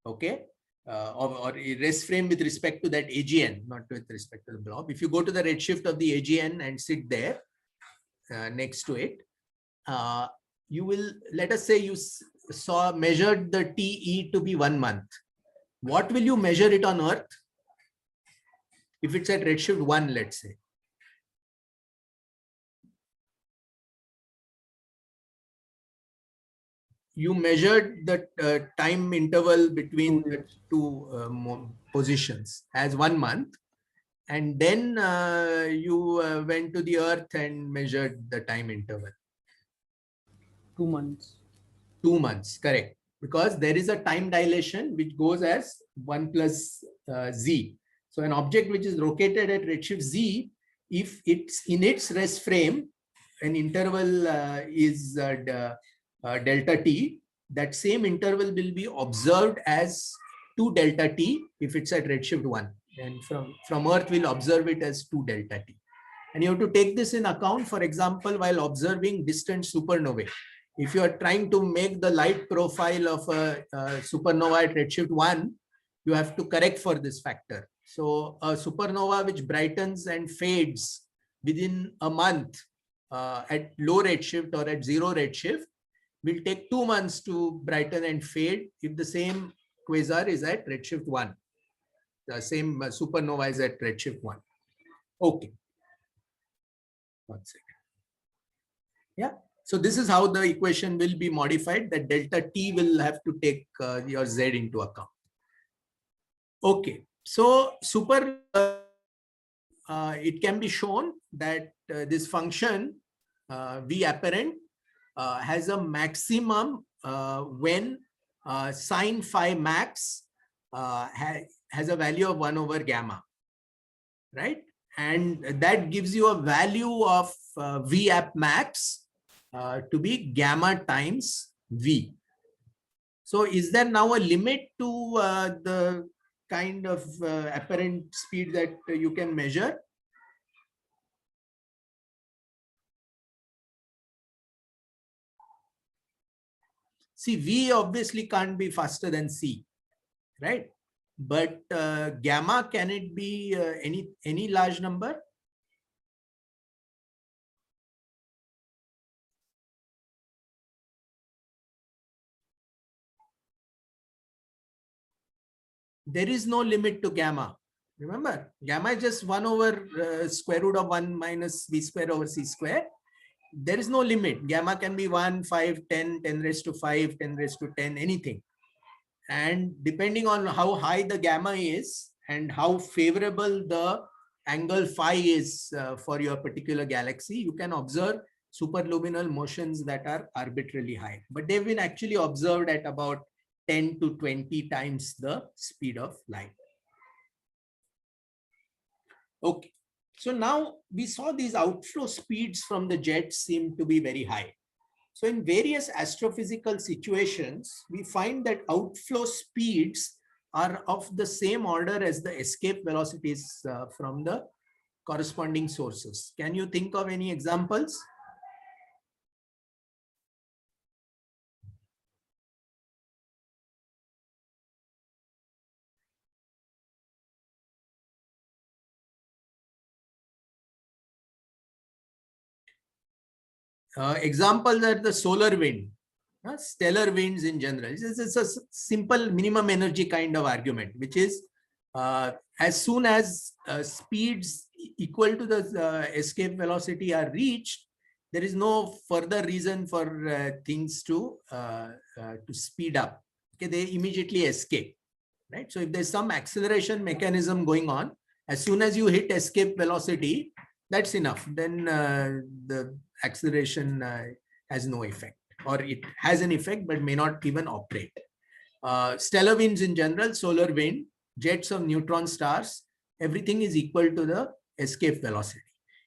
okay, or a rest frame with respect to that AGN, not with respect to the blob. If you go to the redshift of the AGN and sit there next to it, you will, let us say you measured the TE to be 1 month. What will you measure it on Earth? If it's at redshift 1, let's say. You measured the time interval between the two positions as 1 month, and then you went to the Earth and measured the time interval. 2 months. 2 months, correct. Because there is a time dilation which goes as 1 plus z. So an object which is located at redshift z, if it's in its rest frame, an interval is delta t, that same interval will be observed as 2 delta t if it's at redshift 1. And from Earth, we'll observe it as 2 delta t. And you have to take this in account, for example, while observing distant supernovae. If you are trying to make the light profile of a supernova at redshift 1, you have to correct for this factor. So a supernova which brightens and fades within a month at low redshift or at 0 redshift will take 2 months to brighten and fade if the same quasar is at redshift 1. The same supernova is at redshift 1. Okay. 1 second. Yeah. So this is how the equation will be modified, that delta T will have to take your Z into account. Okay. So it can be shown that this function V apparent has a maximum when sine phi max has a value of 1 over gamma, right? And that gives you a value of V app max to be gamma times V. So is there now a limit to the kind of apparent speed that you can measure? See, V obviously can't be faster than C, right? But gamma, can it be any large number? There is no limit to gamma. Remember, gamma is just 1 over square root of 1 minus V square over C square. There is no limit. Gamma can be 1, 5, 10, 10 raised to 5, 10 raised to 10, anything. And depending on how high the gamma is and how favorable the angle phi is for your particular galaxy, you can observe superluminal motions that are arbitrarily high. But they've been actually observed at about 10 to 20 times the speed of light. Okay, so now we saw these outflow speeds from the jets seem to be very high. So in various astrophysical situations, we find that outflow speeds are of the same order as the escape velocities from the corresponding sources. Can you think of any examples? Examples are the solar wind, stellar winds in general. It's a simple minimum energy kind of argument, which is as soon as speeds equal to the escape velocity are reached, there is no further reason for things to speed up. Okay, they immediately escape, right? So if there's some acceleration mechanism going on, as soon as you hit escape velocity, that's enough. Then the acceleration has no effect, or it has an effect but may not even operate. Stellar winds in general, solar wind, jets of neutron stars, everything is equal to the escape velocity.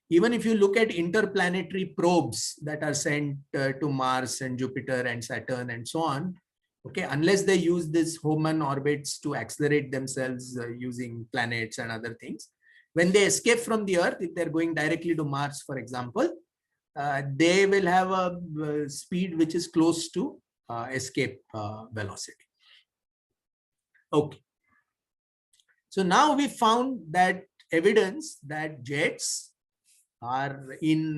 Even if you look at interplanetary probes that are sent to Mars and Jupiter and Saturn and so on, okay, unless they use these Hohmann orbits to accelerate themselves using planets and other things, when they escape from the Earth, if they're going directly to Mars, for example, they will have a speed which is close to escape velocity. Okay. So now we found that evidence that jets are in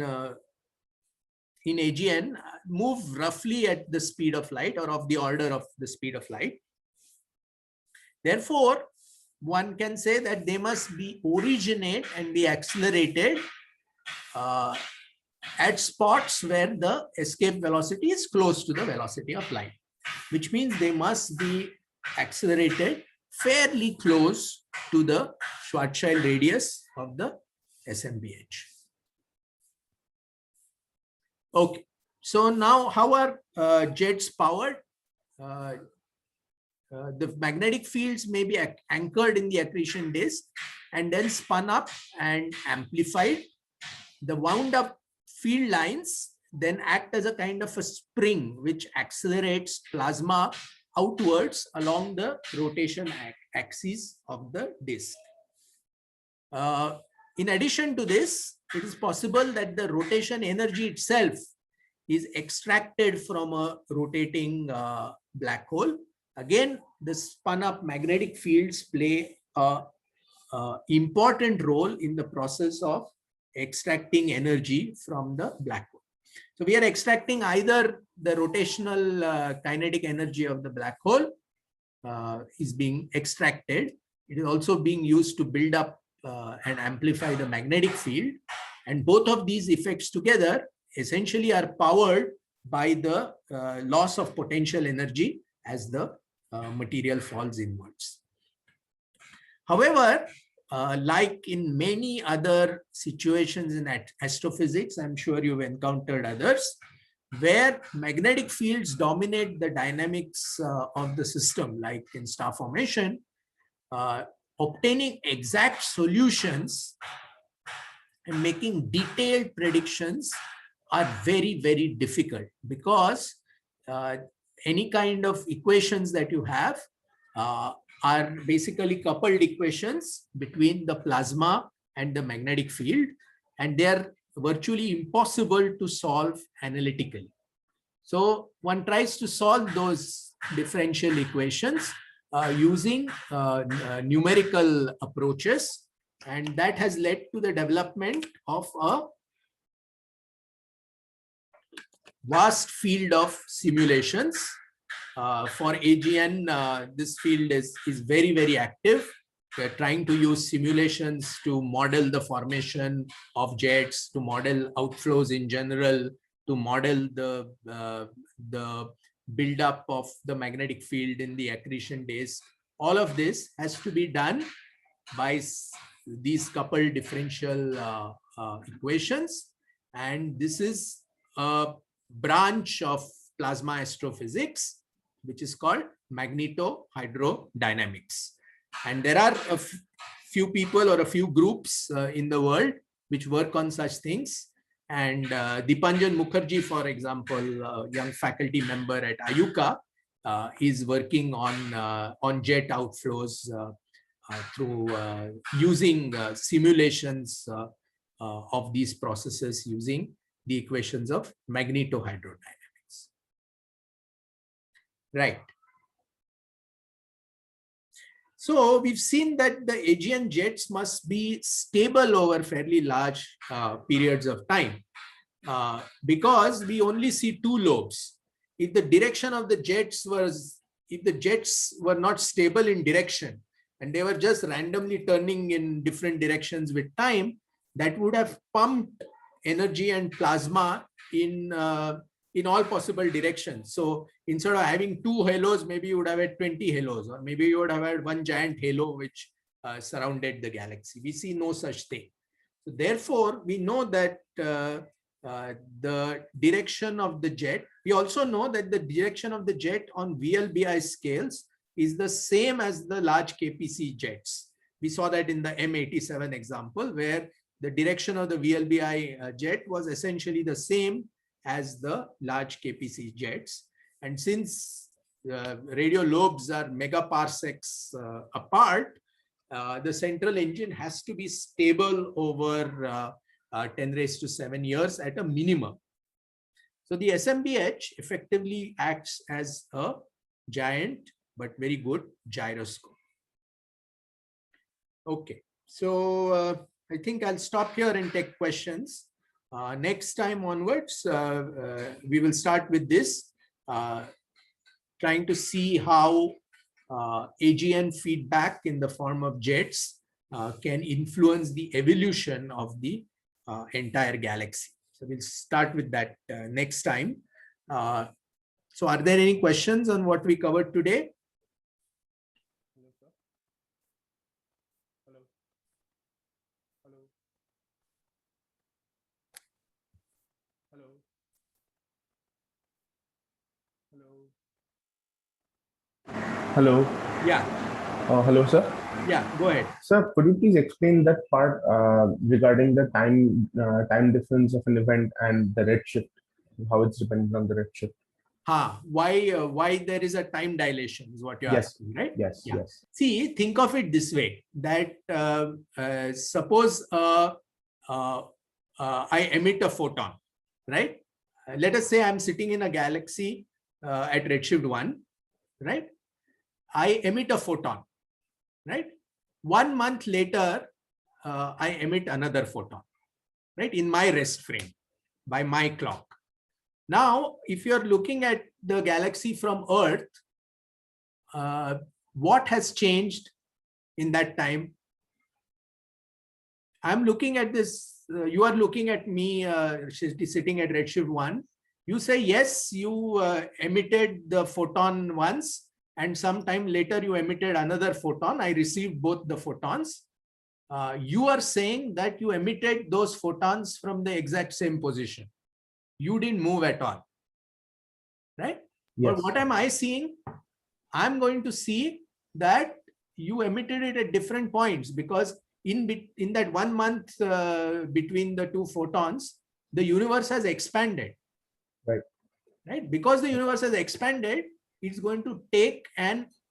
AGN move roughly at the speed of light, or of the order of the speed of light. Therefore, one can say that they must be originate and be accelerated at spots where the escape velocity is close to the velocity of light, which means they must be accelerated fairly close to the Schwarzschild radius of the SMBH. Okay, so now how are jets powered? The magnetic fields may be anchored in the accretion disk and then spun up and amplified. The wound up field lines then act as a kind of a spring which accelerates plasma outwards along the rotation axis of the disk. In addition to this, it is possible that the rotation energy itself is extracted from a rotating black hole. Again, the spun up magnetic fields play an important role in the process of extracting energy from the black hole. So we are extracting either the rotational kinetic energy of the black hole is being extracted. It is also being used to build up and amplify the magnetic field. And both of these effects together essentially are powered by the loss of potential energy as the material falls inwards. However, like in many other situations in astrophysics, I'm sure you've encountered others, where magnetic fields dominate the dynamics of the system, like in star formation, obtaining exact solutions and making detailed predictions are very, very difficult, because any kind of equations that you have are basically coupled equations between the plasma and the magnetic field, and they are virtually impossible to solve analytically. So one tries to solve those differential equations using numerical approaches, and that has led to the development of a vast field of simulations. For AGN, this field is very, very active. We're trying to use simulations to model the formation of jets, to model outflows in general, to model the buildup of the magnetic field in the accretion disk. All of this has to be done by these coupled differential equations. And this is a branch of plasma astrophysics, which is called magnetohydrodynamics. And there are a few people or a few groups in the world which work on such things. And Dipanjan Mukherjee, for example, a young faculty member at IUCAA, is working on jet outflows through using simulations of these processes using the equations of magnetohydrodynamics. Right. So we've seen that the AGN jets must be stable over fairly large periods of time because we only see two lobes. If the direction of the jets if the jets were not stable in direction and they were just randomly turning in different directions with time, that would have pumped energy and plasma in all possible directions. So instead of having two halos, maybe you would have had 20 halos, or maybe you would have had one giant halo which surrounded the galaxy. We see no such thing. So therefore, we know that the direction of the jet, we also know that the direction of the jet on VLBI scales is the same as the large KPC jets. We saw that in the M87 example, where the direction of the VLBI jet was essentially the same as the large KPC jets. And since radio lobes are megaparsecs apart, the central engine has to be stable over 10⁷ years at a minimum. So the SMBH effectively acts as a giant but very good gyroscope. Okay, so I think I'll stop here and take questions. Next time onwards, we will start with this, trying to see how AGN feedback in the form of jets can influence the evolution of the entire galaxy. So we'll start with that next time. So are there any questions on what we covered today? Hello, sir. Hello. Hello. Hello. Hello. Yeah. Hello, sir. Yeah, go ahead. Sir, could you please explain that part regarding the time difference of an event and the redshift, how it's dependent on the redshift? Why there is a time dilation is what you're asking, right? Yes, yeah. yes. See, think of it this way, that suppose I emit a photon, right? Let us say I'm sitting in a galaxy at redshift 1, right? I emit a photon, right? 1 month later, I emit another photon, right? In my rest frame, by my clock. Now, if you're looking at the galaxy from Earth, what has changed in that time? I'm looking at this, you are looking at me sitting at redshift 1. You say, yes, you emitted the photon once, and sometime later you emitted another photon. I received both the photons. You are saying that you emitted those photons from the exact same position. You didn't move at all, right? Yes. But what am I seeing? I'm going to see that you emitted it at different points, because in that 1 month between the two photons, the universe has expanded. Right? Because the universe has expanded, it's going to take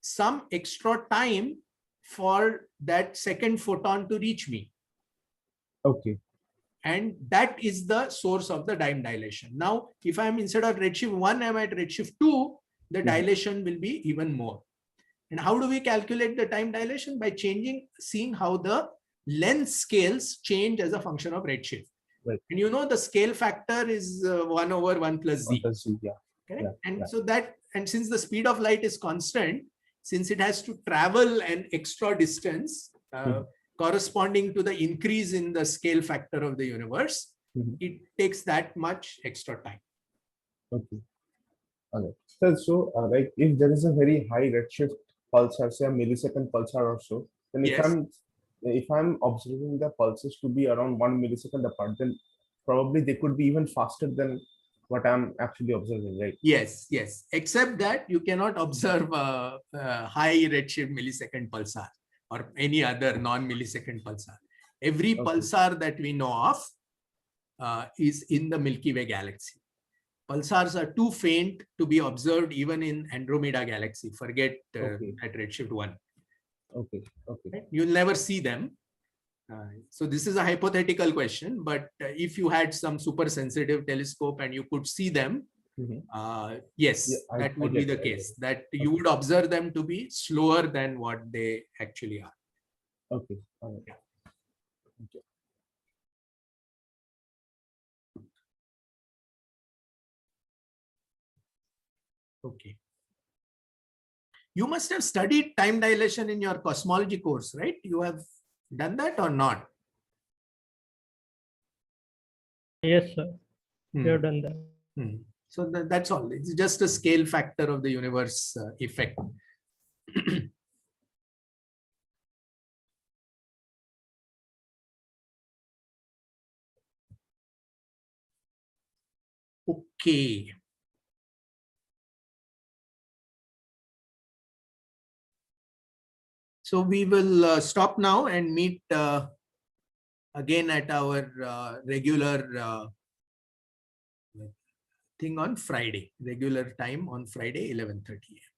some extra time for that second photon to reach me. Okay. And that is the source of the time dilation. Now, if I'm instead of redshift 1, I'm at redshift 2, the dilation will be even more. And how do we calculate the time dilation? By seeing how the length scales change as a function of redshift. Right. And you know the scale factor is 1 over 1 plus z. 1 plus z, yeah. Correct? Yeah, and yeah. so that, and since the speed of light is constant, since it has to travel an extra distance corresponding to the increase in the scale factor of the universe, it takes that much extra time. Okay. Okay. So like if there is a very high redshift pulsar, say a millisecond pulsar or so, then if I'm observing the pulses to be around 1 millisecond apart, then probably they could be even faster than what I'm actually observing, right? Yes, yes. Except that you cannot observe a high redshift millisecond pulsar or any other non-millisecond pulsar. Every pulsar that we know of is in the Milky Way galaxy. Pulsars are too faint to be observed even in Andromeda galaxy. Forget at redshift 1. Okay. Okay. Right? You'll never see them. So this is a hypothetical question, but if you had some super sensitive telescope and you could see them, yes, that would be the case, that you would observe them to be slower than what they actually are. Okay. All right. Yeah. Okay. Okay. You must have studied time dilation in your cosmology course, right? You have done that or not? Yes, sir. We have done that. So that's all. It's just a scale factor of the universe effect. Okay. So we will stop now and meet again at our regular thing on Friday, regular time on Friday, 11:30 a.m.